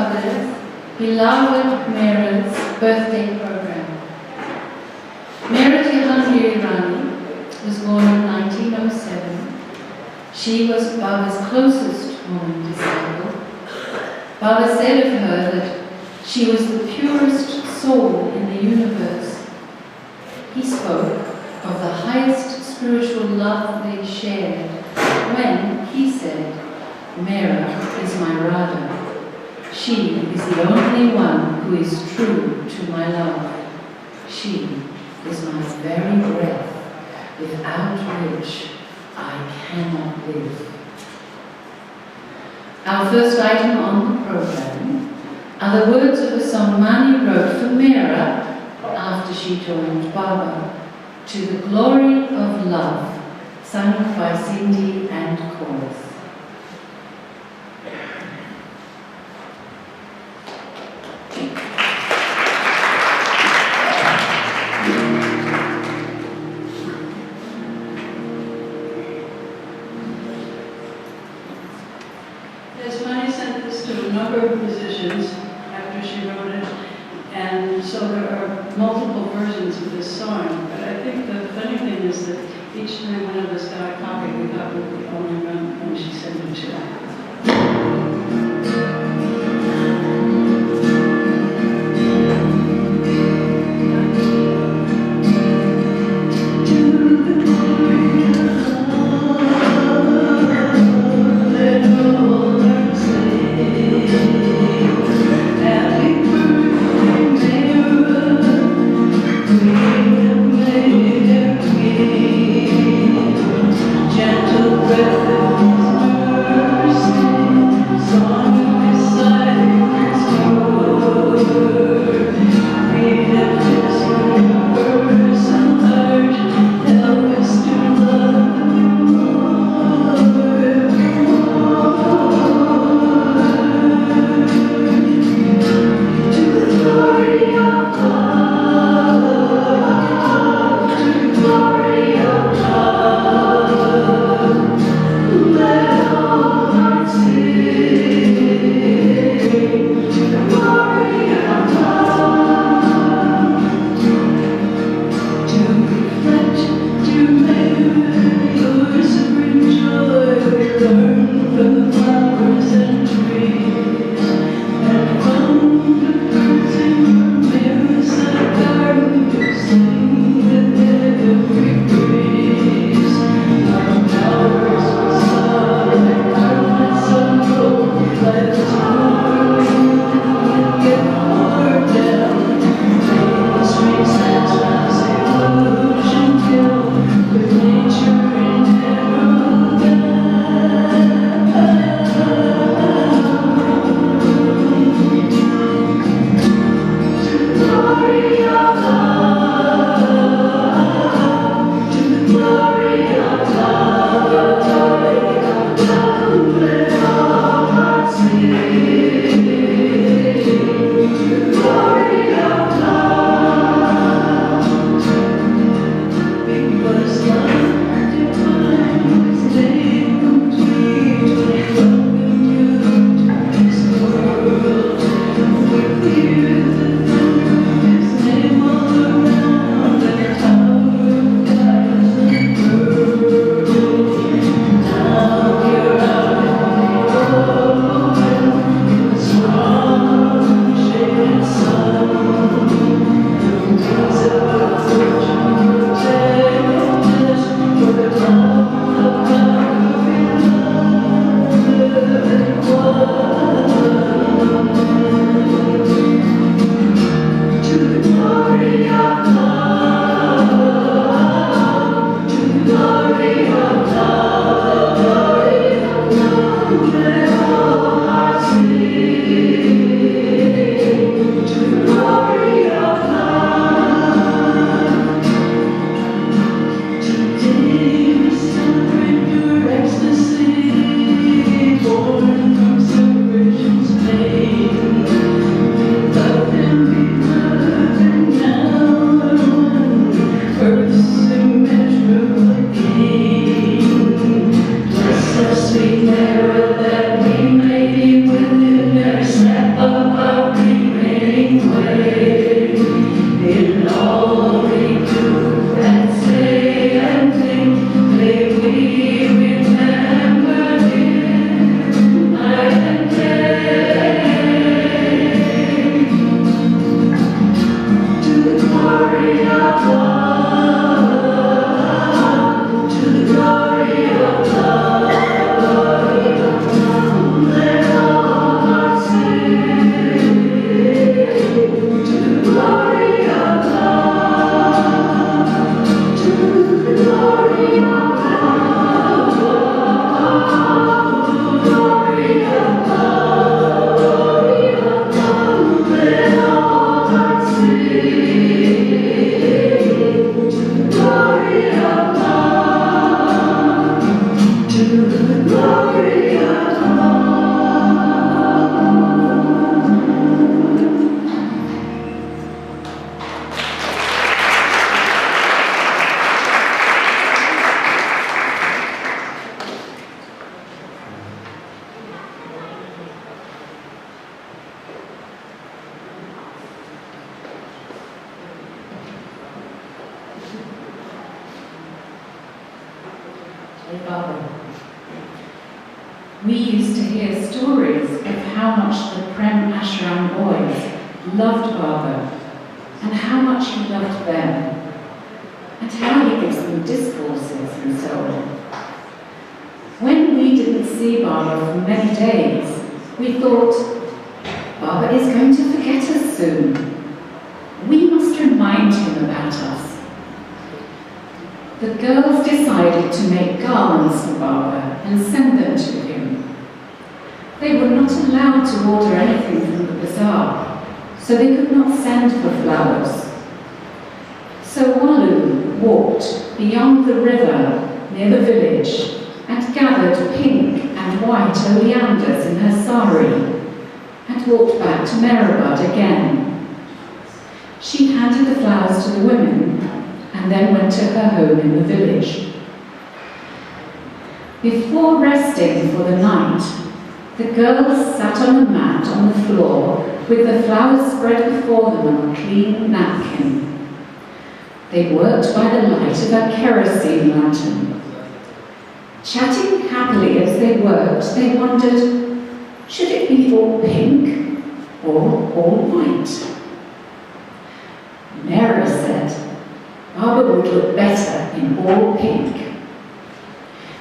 father's beloved Mehera's birthday program. Mehera Rani was born in 1907. She was Baba's closest woman disciple. Baba said of her that she was the purest soul in the universe. He spoke of the highest spiritual love they shared when he said, "Mehera is my Radha. She is the only one who is true to my love. She is my very breath, without which I cannot live." Our first item on the program are the words of a song Mani wrote for Mehera after she joined Baba, "To the Glory of Love," sung by Cindy and chorus. Mani sent this to a number of musicians after she wrote it, and so there are multiple versions of this song. But I think the funny thing is that each time one of us got a copy, we thought we were the only one when she sent it to us. His name In all we do and say and think, may we remember Him night and day. To the glory of love, to the glory of love, let all hearts sing. To the glory of love, to the glory of love, to the glory of love, let all hearts sing. To the glory of love, to the glory of love. Hey, Barbara. We used to hear stories of how much the Prem Ashram boys loved Baba, and how much he loved them, and how he gives them discourses and so on. When we didn't see Baba for many days, we thought, Baba is going to forget us soon. We must remind him about us. The girls decided to make garlands for Baba and send them to him. They were not allowed to order anything from the bazaar, so they could not send for flowers. So Walu walked beyond the river near the village and gathered pink and white oleanders in her sari and walked back to Meherabad again. She handed the flowers to the women and then went to her home in the village. Before resting for the night, the girls sat on a mat on the floor with the flowers spread before them on a clean napkin. They worked by the light of a kerosene lantern. Chatting happily as they worked, they wondered, should it be all pink or all white? Mehera said, Baba would look better in all pink.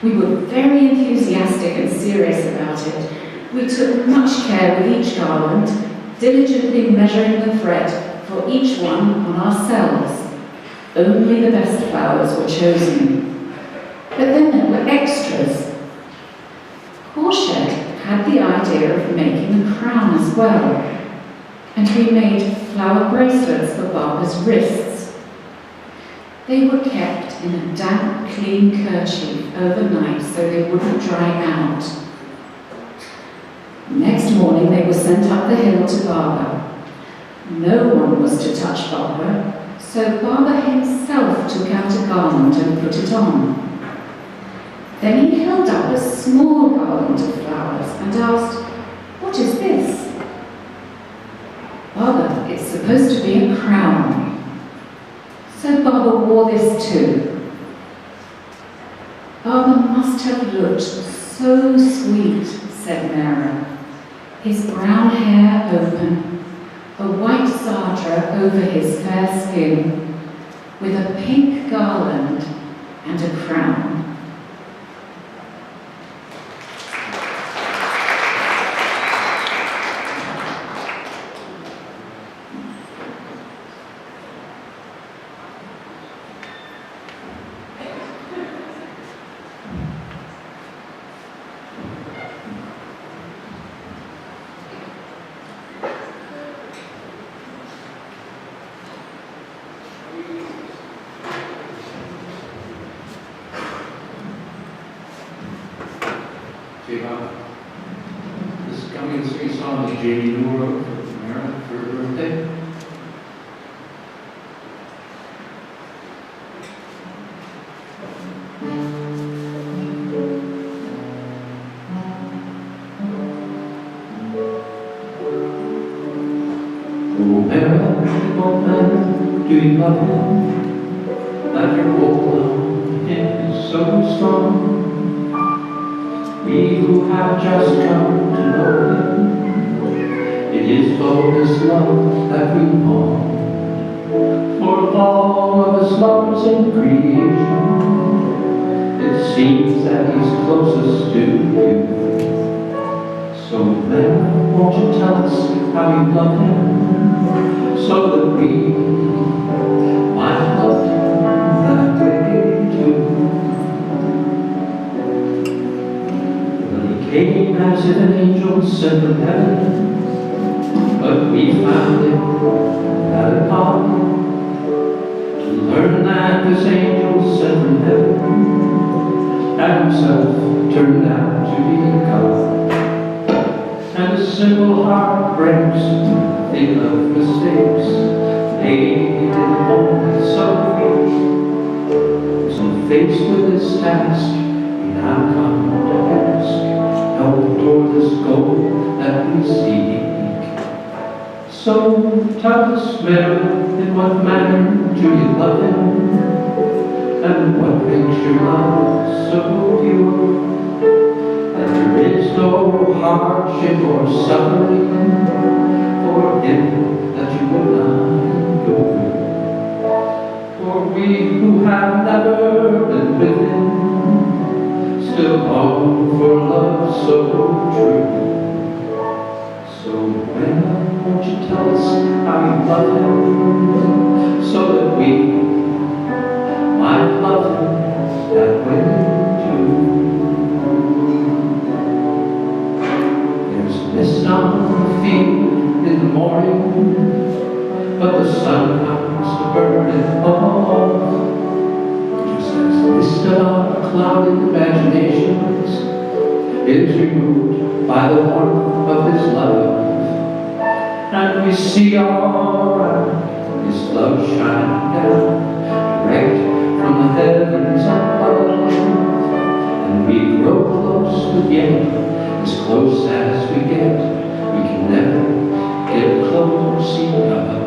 We were very enthusiastic and serious about it. We took much care with each garland, diligently measuring the thread for each one on ourselves. Only the best flowers were chosen. But then there were extras. Khorshid had the idea of making a crown as well, and we made flower bracelets for Baba's wrists. They were kept in a damp, clean kerchief overnight so they wouldn't dry out. Next morning they were sent up the hill to Baba. No one was to touch Baba, so Baba himself took out a garland and put it on. Then he held up a small garland of flowers and asked, "What is this?" "Baba, it's supposed to be a crown." So Baba wore this too. Baba must have looked so sweet, said Mehera. His brown hair open, a white sadra over his fair skin, with a pink garland and a crown. This coming to sing a song that Jamie Moore wrote for Mehera for her birthday. Oh, Mehera, in what manner do you love him? That your hold on him is so strong. We who have just come to know him, it is for his love that we long. For of all of his loves in creation, it seems that he's closest to you. So then, won't you tell us how you love him, so that we might love him that way too? Well, he came as if an angel sent from heaven, but we found him at a party. To learn that this angel sent from heaven and himself turned out to be God. And a simple heart breaks to think of mistakes made in a moment so weak. So faced with this task, we now come to ask help toward this goal that we seek. So tell us, Mehera, in what manner do you love him? And what makes your love so pure? That there is no hardship or suffering for him that you will not endure. For we who have never been with him still long for love so true. So when won't you tell us how you love him, so that we might love him that way too? There's a mist on the field in the morning, but the sun comes to burn it all. Just as the mist of our clouded imaginations is removed by the warmth of his love, and we see all around his love shining down, direct from the heavens above. And we grow close, but yet as close as we can never get close enough.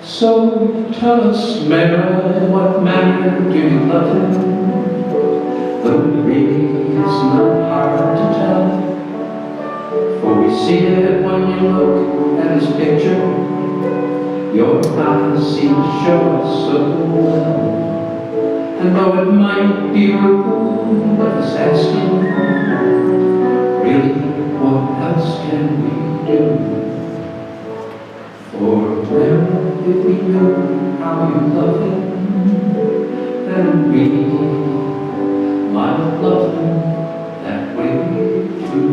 So tell us, Mehera, in what manner do you love him? Though really it's not hard to tell, for we see it when you look at his picture. Your eyes seem to show us so well. And though it might be rude of us asking, really, what else can we do? For where if we knew how you love him, then we might love him that way too.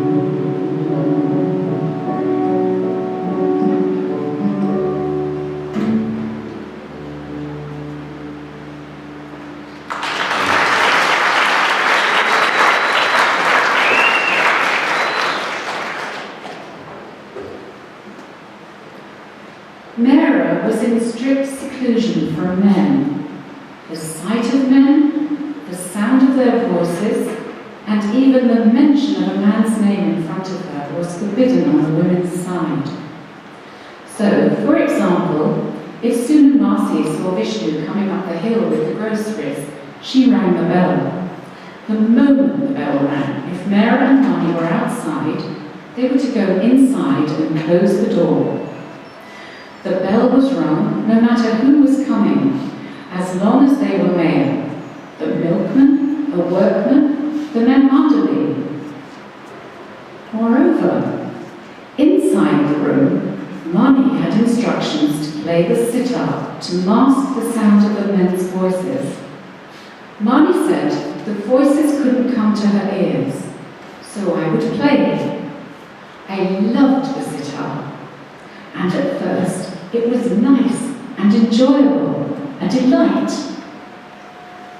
Mehera was in strict seclusion from men. The sight of men, the sound of their voices, and even the mention of a man's name in front of her was forbidden on the women's side. So, for example, if Soon Marcy saw Vishnu coming up the hill with the groceries, she rang the bell. The moment the bell rang, if Mehera and Mani were outside, they were to go inside and close the door. The bell was rung no matter who was coming, as long as they were male, the milkman, the workman, the Mehmandali. Moreover, inside the room, Mani had instructions to play the sitar to mask the sound of the men's voices. Mani said the voices couldn't come to her ears, so I would play it. I loved the sitar, and at first it was nice and enjoyable, a delight.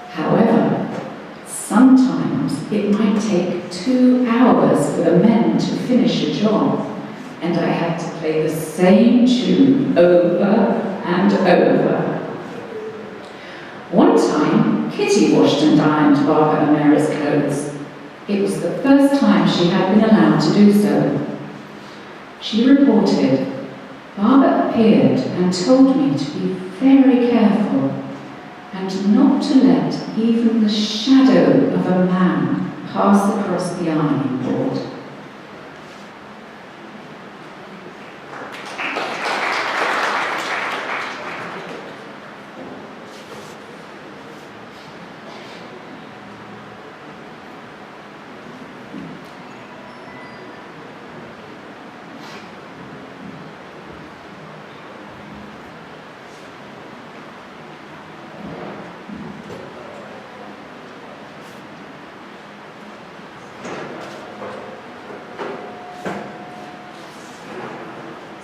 However, sometimes it might take 2 hours for the men to finish a job, and I had to play the same tune over and over. One time, Kitty washed and ironed Barbara and Mehera's clothes. It was the first time she had been allowed to do so. She reported, "Barbara appeared and told me to be very careful and not to let even the shadow of a man pass across the ironing board.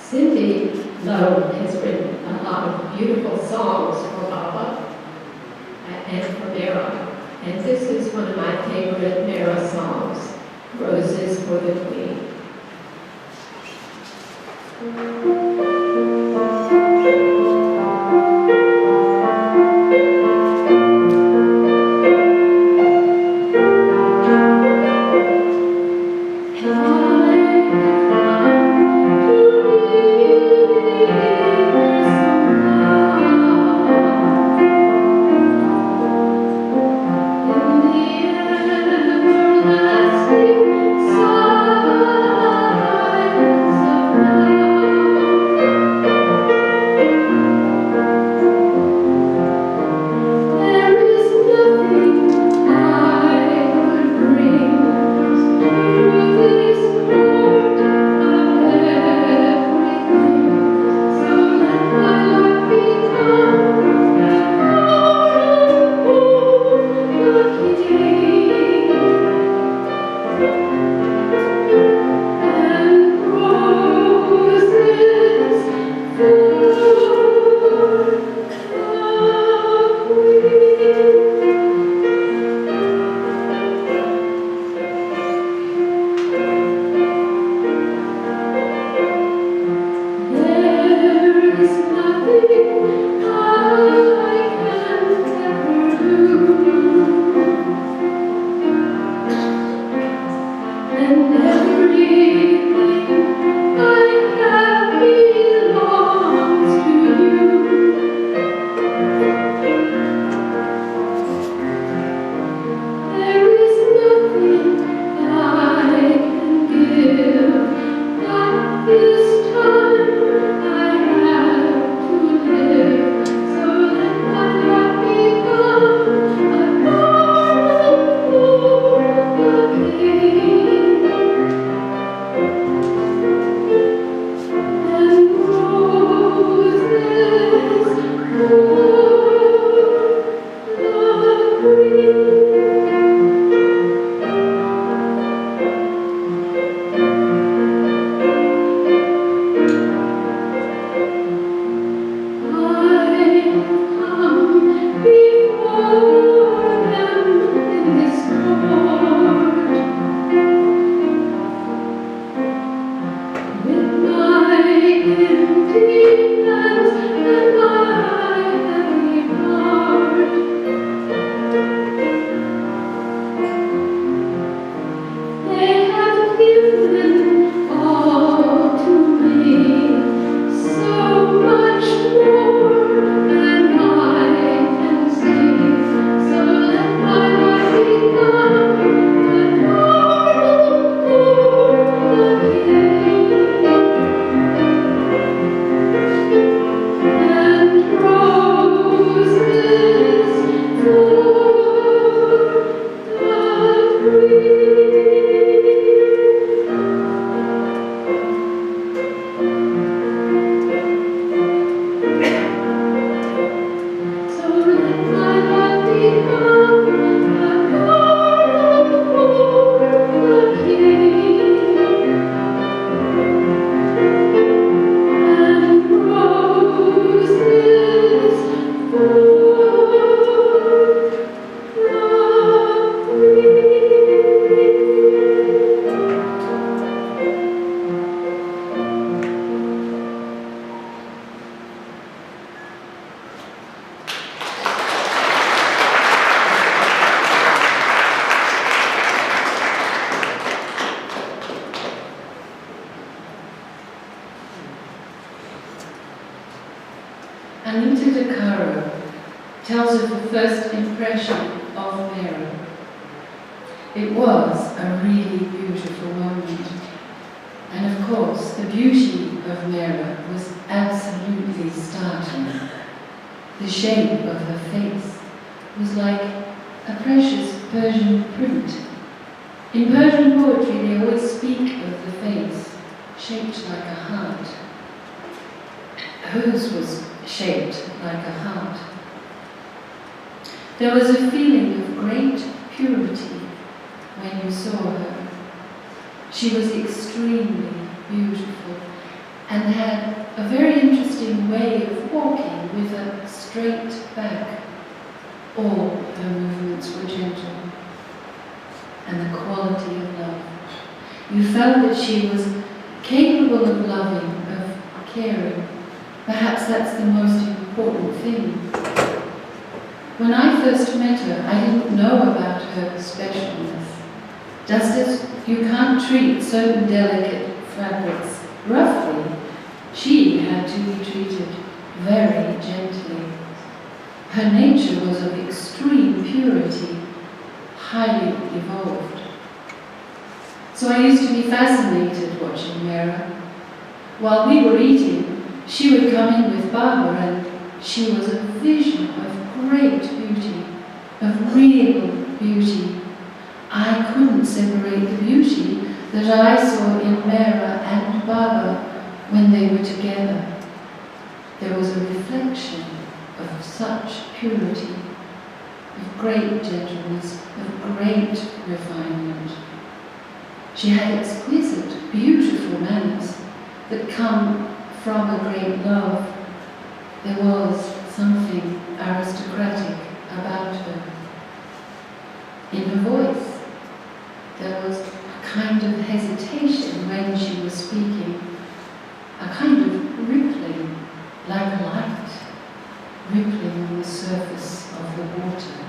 Cindy Lowe has written a lot of beautiful songs for Baba and for Mehera. And this is one of my favorite Mehera songs, Roses for the Queen. Everlasting sun. Anita De Caro tells of the first impression of Mehera. It was a really beautiful moment. And of course, the beauty of Mehera was absolutely startling. The shape of her face was like a precious Persian print. In Persian poetry, they always speak of the face shaped like a heart. Hers was shaped like a heart. There was a feeling of great purity when you saw her. She was extremely beautiful and had a very interesting way of walking with a straight back. All her movements were gentle, and the quality of love. You felt that she was capable of loving, of caring. Perhaps that's the most important thing. When I first met her, I didn't know about her specialness. Just as you can't treat certain delicate fabrics roughly, she had to be treated very gently. Her nature was of extreme purity, highly evolved. So I used to be fascinated watching Mehera. While we were eating, she would come in with Baba, and she was a vision of great beauty, of real beauty. I couldn't separate the beauty that I saw in Mehera and Baba when they were together. There was a reflection of such purity, of great gentleness, of great refinement. She had exquisite, beautiful manners that come from a great love. There was something aristocratic about her. In her voice, there was a kind of hesitation when she was speaking, a kind of rippling, like light, rippling on the surface of the water.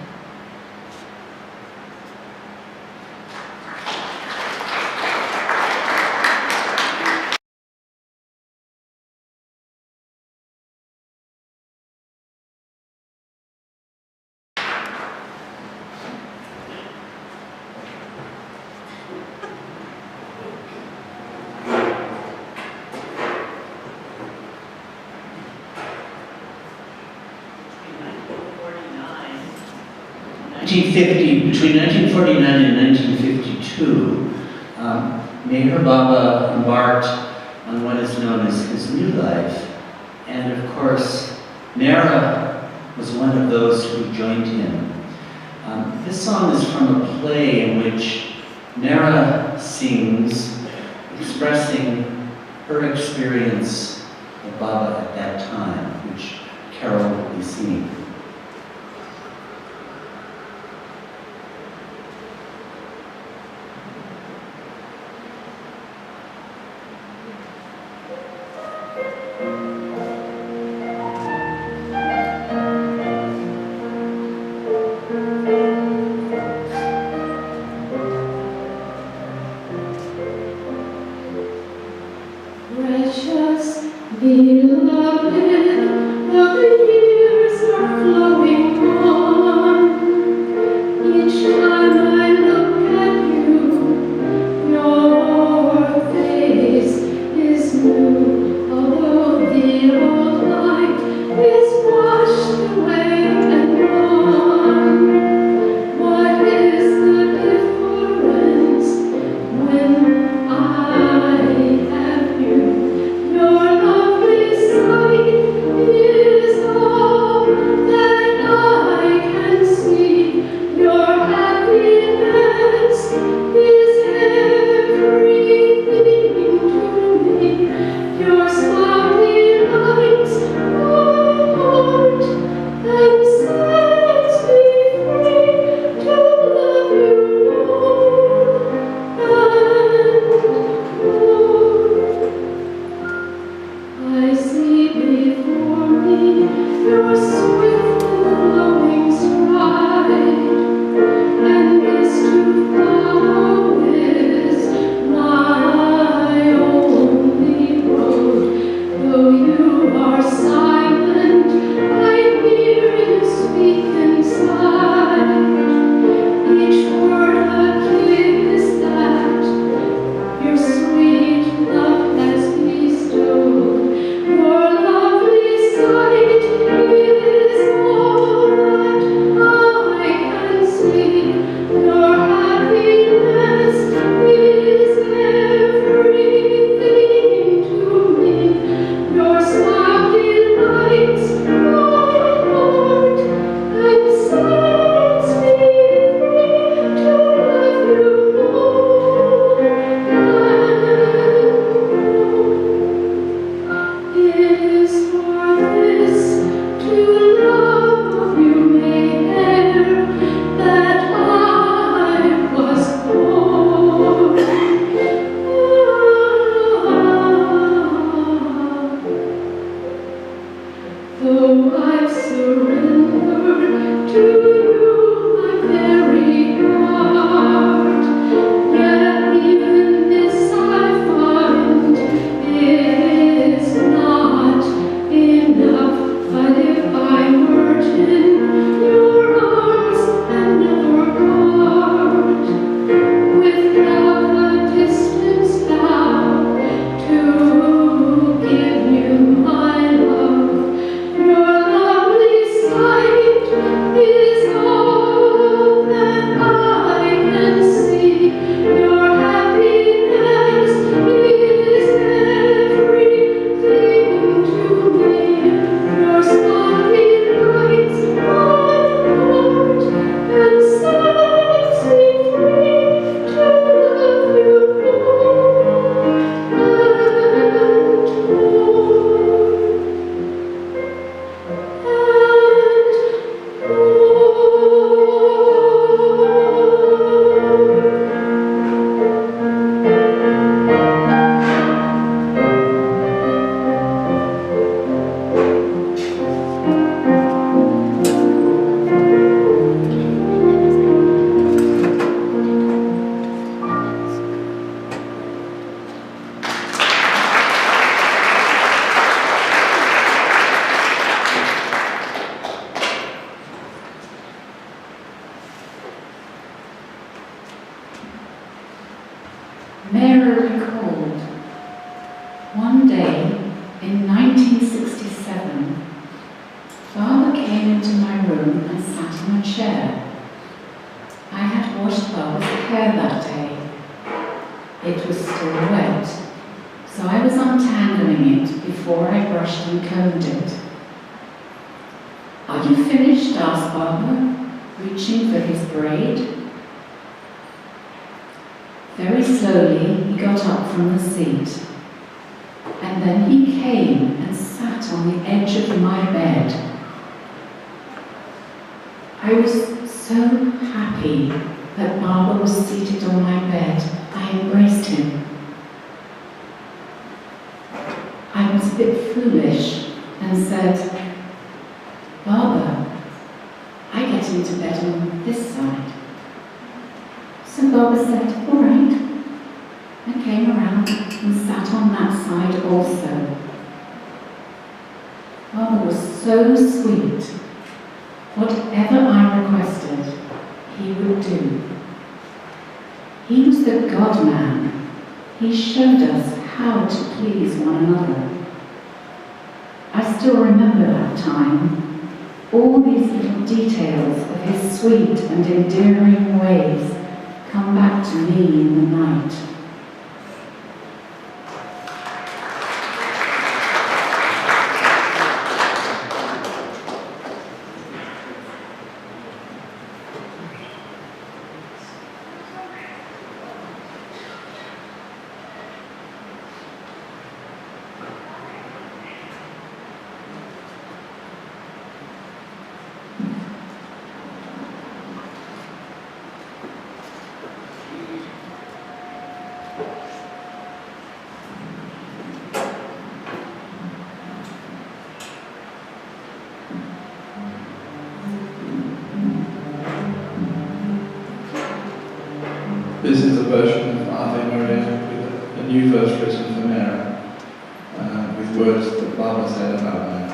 Between 1949 and 1952, Meher Baba embarked on what is known as his new life. And of course, Mehera was one of those who joined him. This song is from a play in which Mehera sings, expressing her experience of Baba at that time, which Carol will be singing. Precious beloved, the years are flowing on. Each time I look at you, your face is new. Although the old light is washed away and gone, what is the difference when I have you? Your lovely sight is all that I can see. Your happiness is everything to me. Your smile delights my heart and sets me free to love you more and more. I see before me your swift and glowing stride, and this to follow is my only road. Though you are silent though I've surrendered to you my very heart, yet even this I find is not enough. But if I were in your arms and never part, without a distance bound to give you my love, your lovely sight is all that I can see. Your happiness is everything to me. Your smile lights my heart and sets me free to love you more and Mehera recalled, one day in 1967, Father came into my room and sat in a chair. I had washed Father's hair that day. It was still wet, so I was untangling it before I brushed and combed it. "Are you finished?" asked Father, reaching for his braid. Very slowly, he got up from the seat, and then he came and sat on the edge of my bed. I was so happy that Baba was seated on my bed. I embraced him. I was a bit foolish and said, "Baba, I get into bed on this side." So Baba said, "All right," and came around and sat on that side also. Baba was so sweet. Whatever I requested, he would do. He was the God-man. He showed us how to please one another. I still remember that time. All these little details of his sweet and endearing ways come back to me in the night. This is a version of Ave Maria with a new verse written for Mehera, with words that Baba said about Mehera.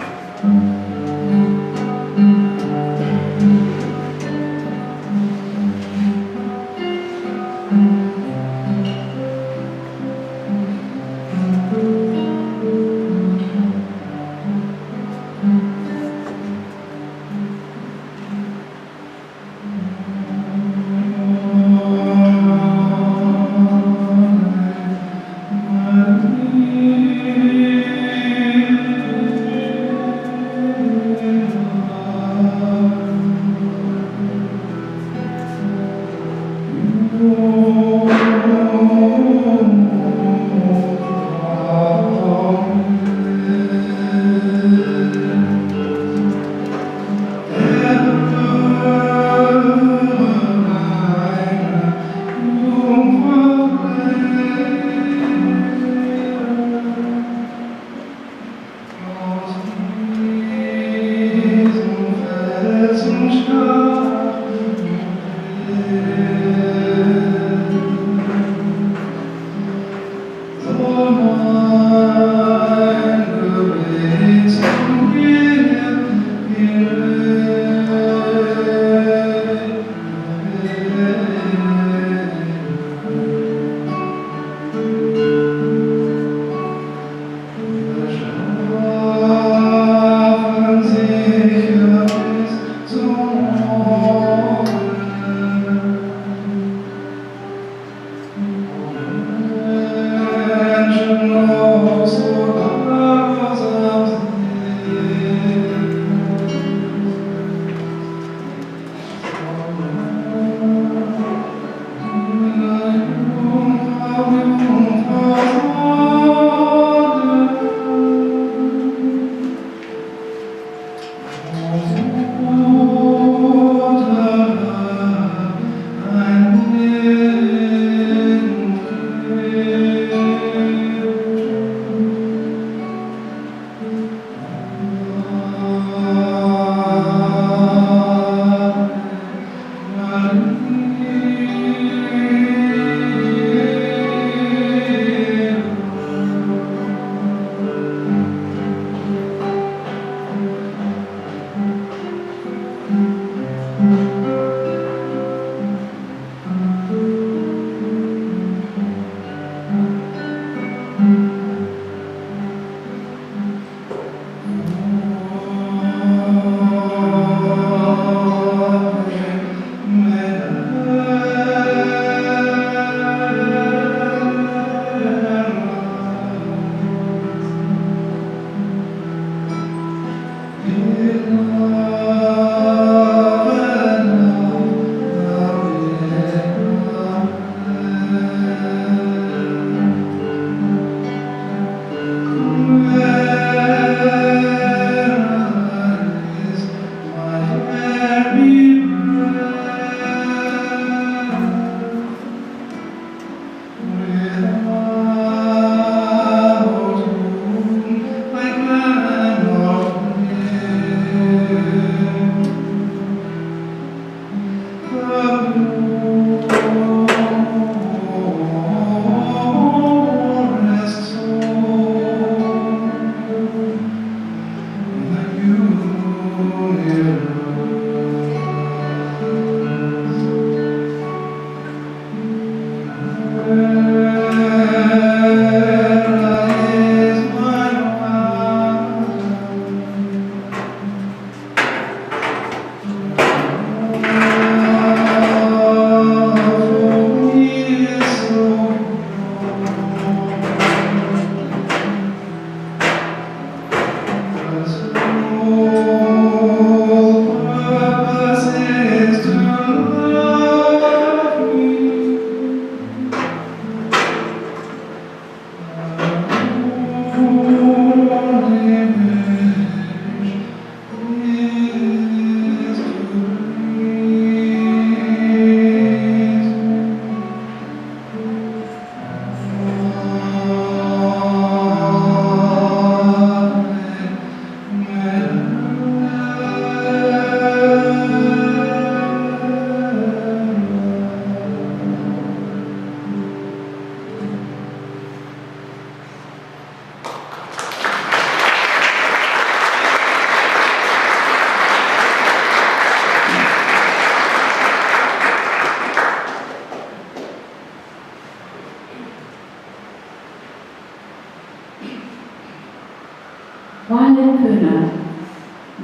While in Pune,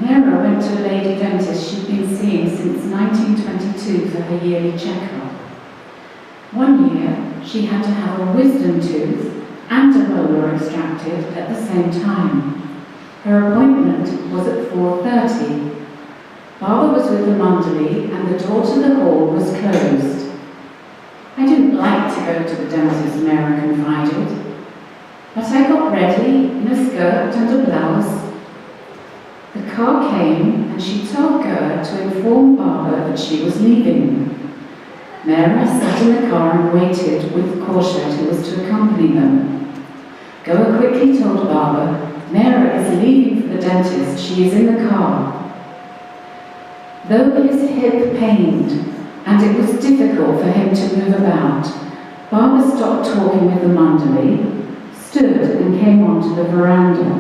Mehera went to a lady dentist she'd been seeing since 1922 for her yearly checkup. One year, she had to have a wisdom tooth and a molar extracted at the same time. Her appointment was at 4:30. Baba was with the Mandali and the door to the hall was closed. I didn't like to go to the dentist, Mehera confided, but I got ready in a skirt and a blouse. The car came and she told Gur to inform Baba that she was leaving. Mehera sat in the car and waited with Khorshed, who was to accompany them. Gur quickly told Baba, Mehera is leaving for the dentist, she is in the car. Though his hip pained and it was difficult for him to move about, Baba stopped talking with the mandali, stood and came onto the veranda.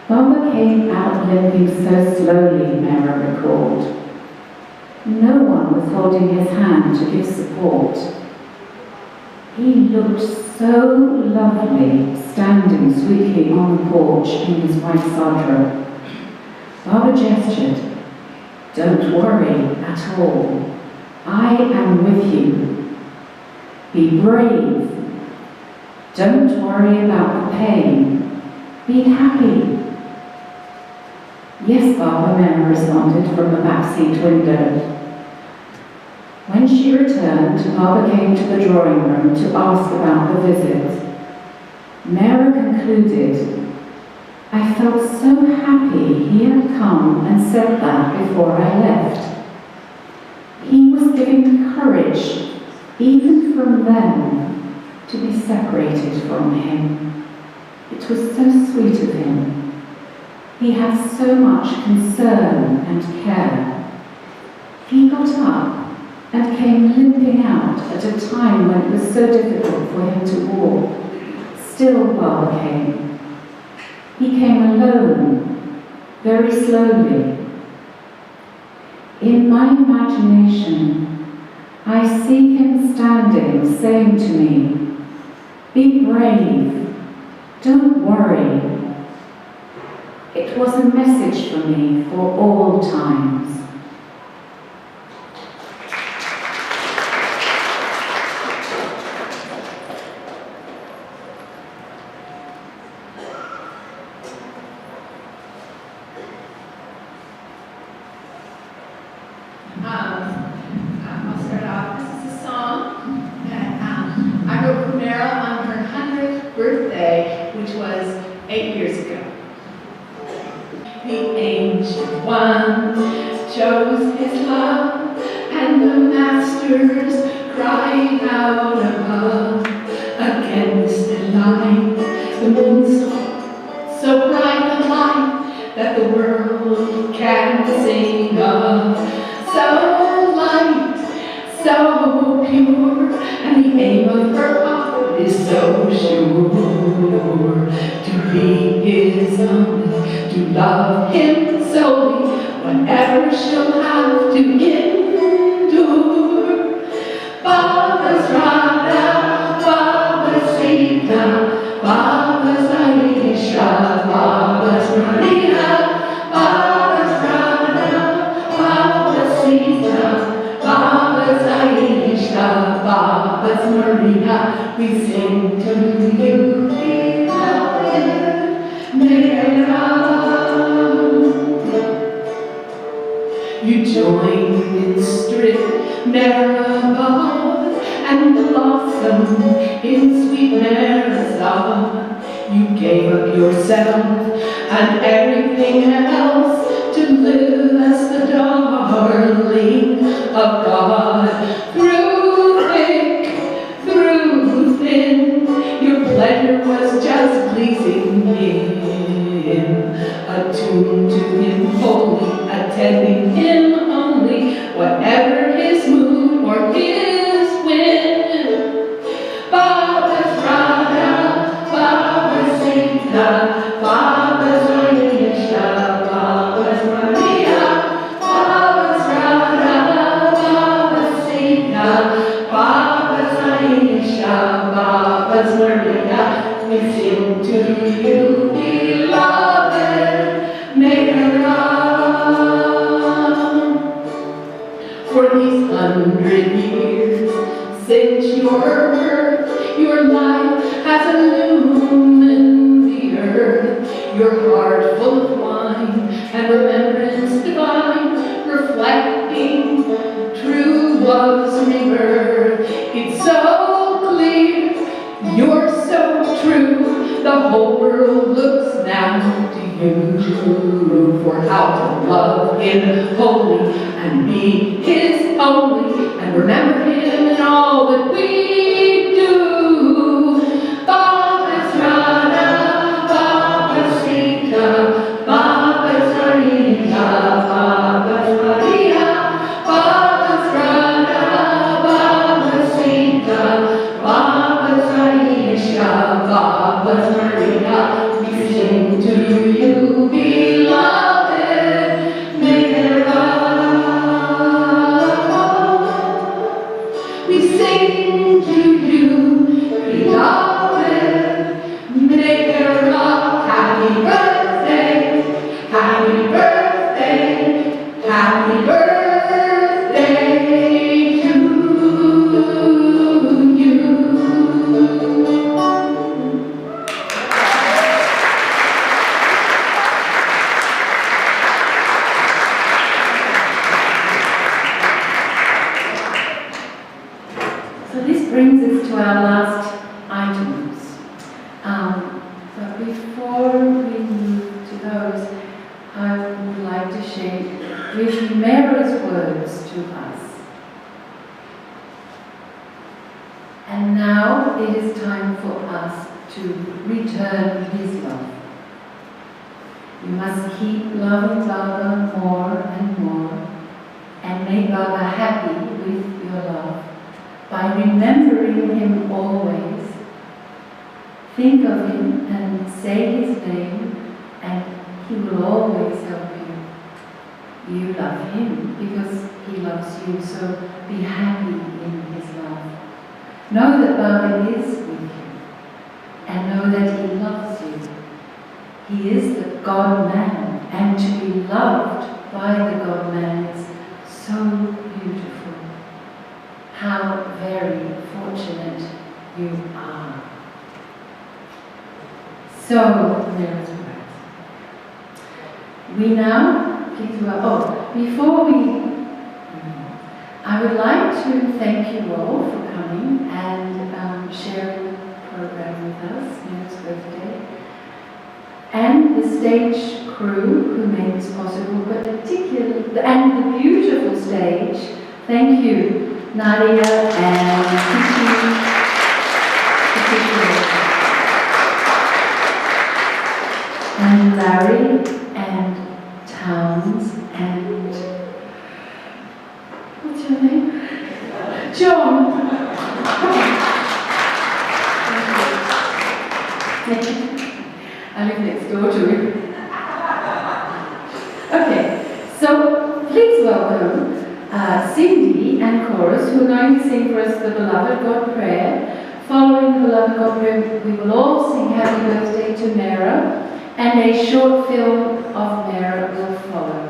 Baba came out limping so slowly, Mehera recalled. No one was holding his hand to give support. He looked so lovely, standing sweetly on the porch in his white sadra. Baba gestured. Don't worry at all. I am with you. Be brave. Don't worry about the pain. Be happy. Yes, Baba, Mehera responded from the backseat window. When she returned, Baba came to the drawing room to ask about the visit. Mehera concluded, I felt so happy he had come and said that before I left. He was giving courage, even from them, to be separated from him. It was so sweet of him. He had so much concern and care. He got up and came limping out at a time when it was so difficult for him to walk. Still Baba came. He came alone, very slowly. In my imagination, I see him standing, saying to me, be brave, don't worry. It was a message for me for all times. I'll start off. This is a song that I wrote for Mehera on her 100th birthday, which was 8 years ago. The ancient one chose his love, and the masters crying out above against the light. The moon's so bright a light that the world can sing of. So light, so pure, and the aim of her heart is so sure. To be his own, to love him solely, whatever she'll have to endure. Baba's Radha, Baba's Sita, Baba's Aisha, Baba's Maria, Baba's Radha, Baba's Sita, Baba's Aisha, Baba's Maria. We sing to you, beloved Mehera. You joined in strict Meherabad and blossomed in sweet Meherabad. You gave up yourself and everything else to live as the darling of God. Through thick, through thin, your pleasure was just pleasing Him, attuned to Him wholly, attending Him only, whatever His mood or His whim. Baba's Radha, Baba's Sita, Baba's Aisha, Baba's Maria, Baba's Radha, Baba's Sita, Baba's Aisha, Baba's Maria. We sing to you, beloved Mehera. For these 100 years since your birth, your light has illumined the earth. Your heart full of wine and remembrance divine, reflecting true love's rebirth. It's so clear, you're so true, the whole world looks now to you for how to love Him wholly and be His only, and remember Him in all that we do. Baba's Radha, Baba's Sita, Baba's Aisha, Happy birthday, happy birthday to you. So this brings us to our last items. But before we move to those, I would like to share with you Mehera's words to us. And now it is time for us to return his love. You must keep loving Baba more and more, and make Baba happy with your love by remembering him always. Think of him and say his name, and he will always help you. You love him because he loves you, so be happy in his love. Know that Baba is with you, and know that he loves you. He is the God-man, and to be loved by the God-man is so beautiful. How very fortunate you are. So, Mehera's words. We now get to our, before we, I would like to thank you all for coming and sharing the program with us, Mehera's birthday, and the stage crew who made this possible, but particularly, and the beautiful stage. Thank you, Nadia and Kitty, and Larry and Towns and what's your name? John. I live next door to you. Okay, so please welcome Cindy and Chorus, who are going to sing for us the Beloved God Prayer. Following the Beloved God Prayer, we will all sing Happy Birthday to Mehera, and a short film of Mehera will follow.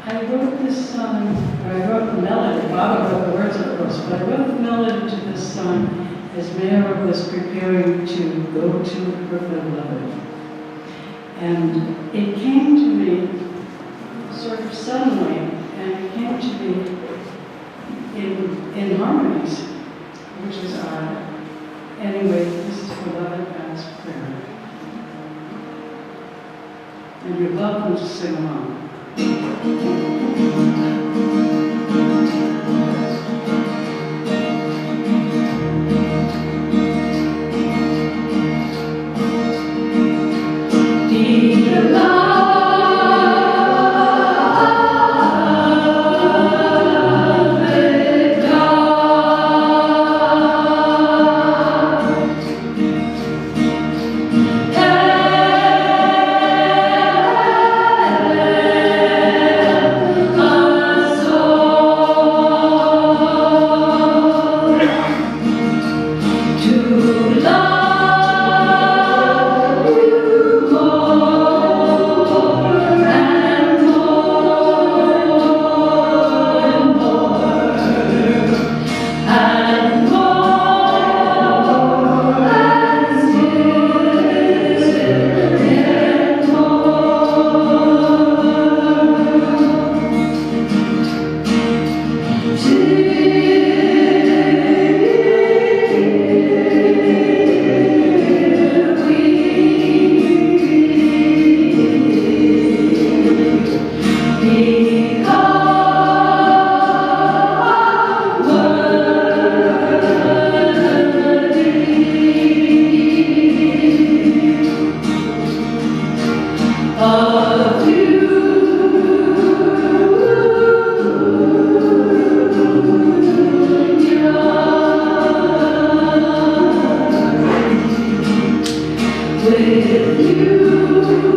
I wrote this song, or I wrote the melody. Baba wrote the words, of course, but I wrote the melody to this song as Mehera was preparing to go to her beloved. And it came to me sort of suddenly, and it came to me in harmonies, which is odd. Anyway, this is Beloved God's Prayer. And you're welcome to sing along. Dear beloved God, with you.